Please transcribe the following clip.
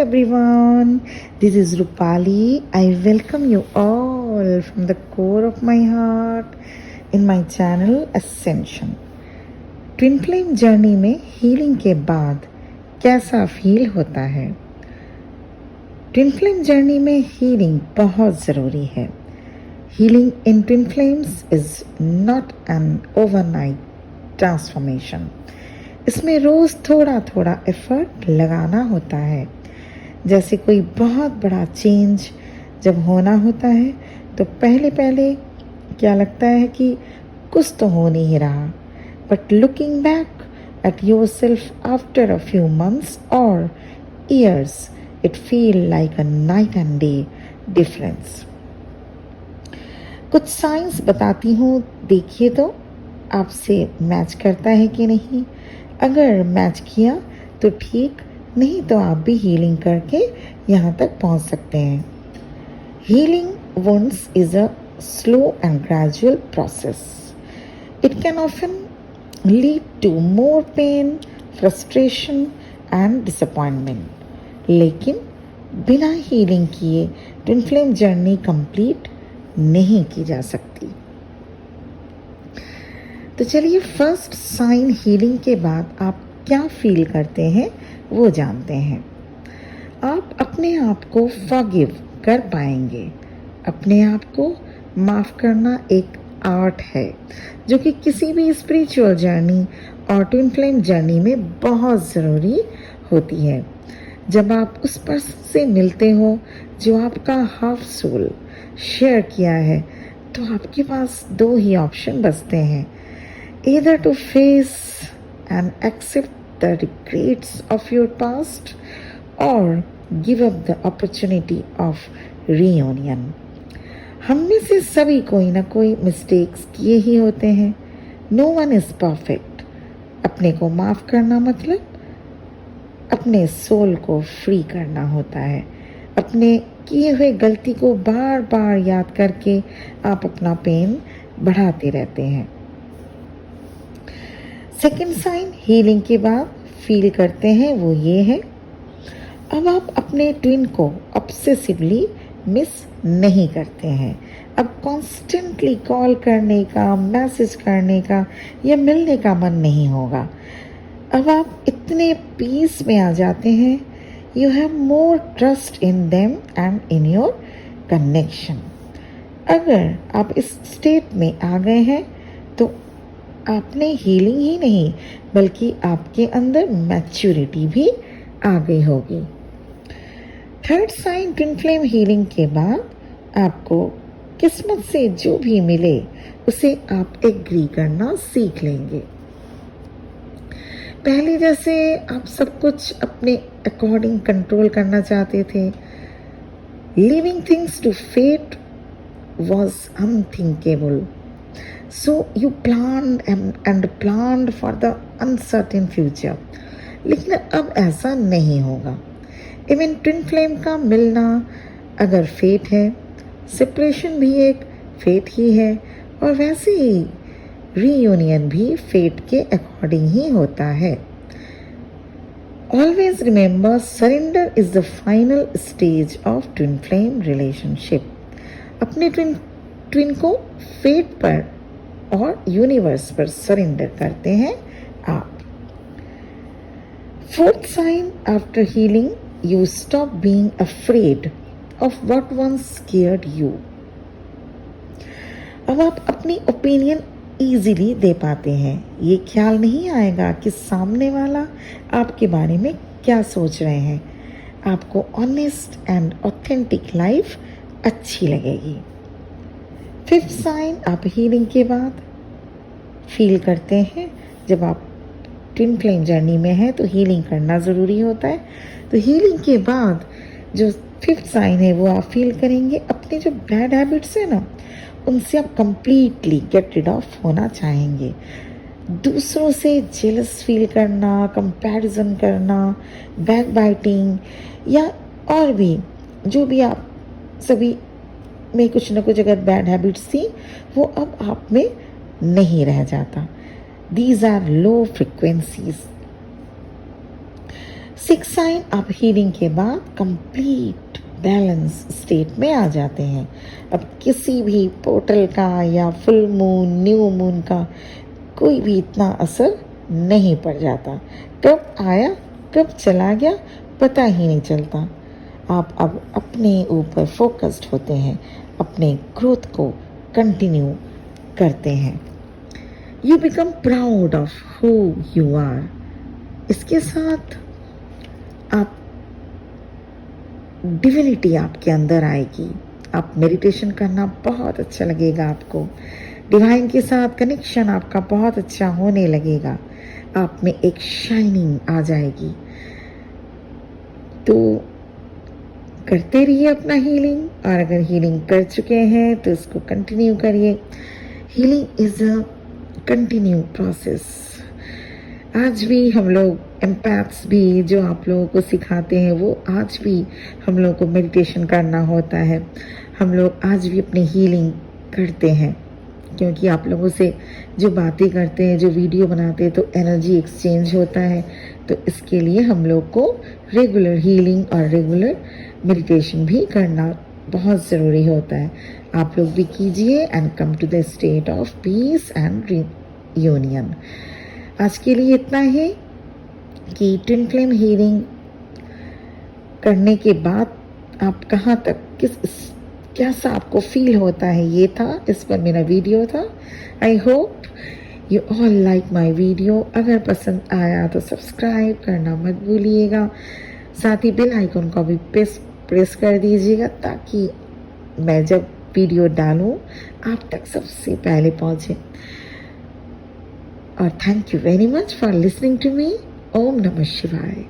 everyone, this is Rupali. I welcome you all from the core of my heart in my channel Ascension. Twin flame journey में healing के बाद कैसा feel होता है? Twin flame journey में healing बहुत ज़रूरी है. Healing in twin flames is not an overnight transformation. इसमें रोज़ थोड़ा थोड़ा एफर्ट लगाना होता है. जैसे कोई बहुत बड़ा चेंज जब होना होता है तो पहले पहले क्या लगता है कि कुछ तो हो नहीं रहा, but looking back at yourself after a few months or years it feel like a night and day difference. कुछ साइंस बताती हूँ, देखिए तो आपसे मैच करता है कि नहीं. अगर मैच किया तो ठीक, नहीं तो आप भी हीलिंग करके यहाँ तक पहुँच सकते हैं. Healing wounds is a slow and gradual process. It can often lead to more pain, frustration and disappointment. लेकिन बिना हीलिंग किए ट्विन फ्लेम जर्नी कंप्लीट नहीं की जा सकती. तो चलिए फर्स्ट साइन हीलिंग के बाद आप क्या फील करते हैं वो जानते हैं. आप अपने आप को फॉरगिव कर पाएंगे. अपने आप को माफ़ करना एक आर्ट है जो कि किसी भी स्पिरिचुअल जर्नी और ट्विन फ्लेम जर्नी में बहुत ज़रूरी होती है. जब आप उस पर्सन से मिलते हो जो आपका हाफ सोल शेयर किया है तो आपके पास दो ही ऑप्शन बचते हैं. Either to face and accept the regrets of your past or give up the opportunity of reunion. हम में से सभी कोई ना कोई मिस्टेक्स किए ही होते हैं. No one is perfect. अपने को माफ़ करना मतलब अपने सोल को फ्री करना होता है. अपने किए हुए गलती को बार बार याद करके आप अपना पेन बढ़ाते रहते हैं. सेकेंड साइन हीलिंग के बाद फील करते हैं वो ये है, अब आप अपने ट्विन को ऑब्सेसिवली मिस नहीं करते हैं. अब कॉन्स्टेंटली कॉल करने का, मैसेज करने का या मिलने का मन नहीं होगा. अब आप इतने पीस में आ जाते हैं. You have more trust in them and in your connection. अगर आप इस स्टेट में आ गए हैं तो आपने हीलिंग ही नहीं बल्कि आपके अंदर मैच्योरिटी भी आ गई होगी. Third sign twin flame healing के बाद आपको किस्मत से जो भी मिले उसे आप एग्री करना सीख लेंगे. पहले जैसे आप सब कुछ अपने अकॉर्डिंग कंट्रोल करना चाहते थे. Leaving things to fate was unthinkable. So you planned and planned for the uncertain future. लेकिन अब ऐसा नहीं होगा. इवन ट्विन फ्लेम का मिलना अगर फेट है, सेपरेशन भी एक फेट ही है और वैसे ही रीयूनियन भी फेट के अकॉर्डिंग ही होता है. Always remember, surrender is the final stage of twin flame relationship. अपने ट्विन को फेट पर और यूनिवर्स पर सरेंडर करते हैं आप. Fourth sign after healing, you stop being afraid of what once scared you. अब आप अपनी ओपिनियन इजीली दे पाते हैं. ये ख्याल नहीं आएगा कि सामने वाला आपके बारे में क्या सोच रहे हैं. आपको ऑनेस्ट एंड ऑथेंटिक लाइफ अच्छी लगेगी. फिफ्थ साइन, आप हीलिंग के बाद फील करते हैं जब आप ट्विन फ्लेम जर्नी में हैं तो हीलिंग करना ज़रूरी होता है. तो हीलिंग के बाद जो फिफ्थ साइन है वो आप फील करेंगे अपने जो बैड हैबिट्स है ना उनसे आप कंप्लीटली गेट रिड ऑफ होना चाहेंगे. दूसरों से जेलस फील करना, कंपैरिजन करना, बैक बाइटिंग या और भी जो भी आप सभी में कुछ ना कुछ अगर बैड हैबिट्स थी वो अब आप में नहीं रह जाता. These are low frequencies. Six sign आप हीलिंग के बाद कंप्लीट बैलेंस स्टेट में आ जाते हैं। अब किसी भी पोर्टल का या फुल मून न्यू मून का कोई भी इतना असर नहीं पड़ जाता। कब आया कब चला गया पता ही नहीं चलता। आप अब अपने ऊपर फोकस्ड होते हैं, अपने ग्रोथ को कंटिन्यू करते हैं। You become proud of who you are. इसके साथ आप डिविनिटी आपके अंदर आएगी। आप मेडिटेशन करना बहुत अच्छा लगेगा आपको। डिवाइन के साथ कनेक्शन आपका बहुत अच्छा होने लगेगा। आप में एक शाइनिंग आ जाएगी। तो करते रहिए अपना हीलिंग, और अगर हीलिंग कर चुके हैं तो इसको कंटिन्यू करिए। Healing is a continue process. आज भी हम लोग एम्पैथ्स भी जो आप लोगों को सिखाते हैं वो आज भी हम लोगों को मेडिटेशन करना होता है। हम लोग आज भी अपनी हीलिंग करते हैं, क्योंकि आप लोगों से जो बातें करते हैं, जो वीडियो बनाते हैं, तो एनर्जी एक्सचेंज होता है। तो इसके लिए हम लोग को रेगुलर हीलिंग और रेगुलर मेडिटेशन भी करना बहुत ज़रूरी होता है। आप लोग भी कीजिए and come to the state of peace and union. आज के लिए इतना है कि ट्विन फ्लेम हीलिंग करने के बाद आप कहाँ तक कैसा आपको फील होता है, ये था इस पर मेरा वीडियो था। I hope you all like my video. अगर पसंद आया तो सब्सक्राइब करना मत भूलिएगा। साथ ही बेल आइकन को भी प्रेस कर दीजिएगा, ताकि मैं जब वीडियो डालूं आप तक सबसे पहले पहुंचे। और thank you very much for listening to me. ओम नमः शिवाय।